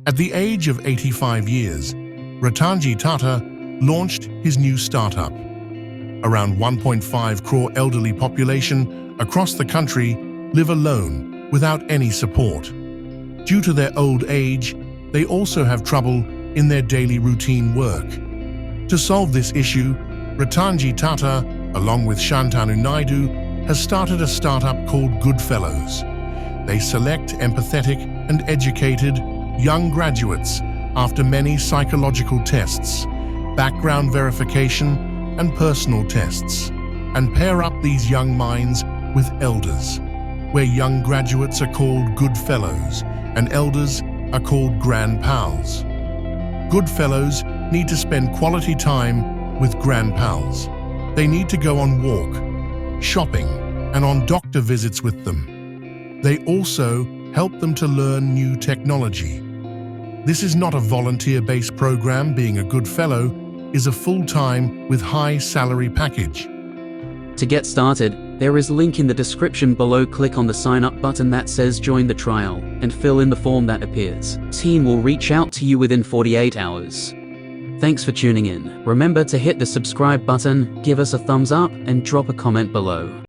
At the age of 85 years, RatanTata launched his new startup. Around 1.5 crore elderly population across the country live alone without any support. Due to their old age, they also have trouble in their daily routine work. To solve this issue, RatanTata, along with Shantanu Naidu, has started a startup called Goodfellows. They select empathetic and educated young graduates after many psychological tests, background verification, and personal tests, and pair up these young minds with elders, where young graduates are called Goodfellows and elders are called Grand Pals. Goodfellows need to spend quality time with Grand Pals. They need to go on walk, shopping, and on doctor visits with them. They also help them to learn new technology. This is not a volunteer-based program. Being a good fellow is a full-time with high salary package. To get started, there is a link in the description below. Click on the sign up button that says join the trial and fill in the form that appears. Team will reach out to you within 48 hours. Thanks for tuning in. Remember to hit the subscribe button, give us a thumbs up, and drop a comment below.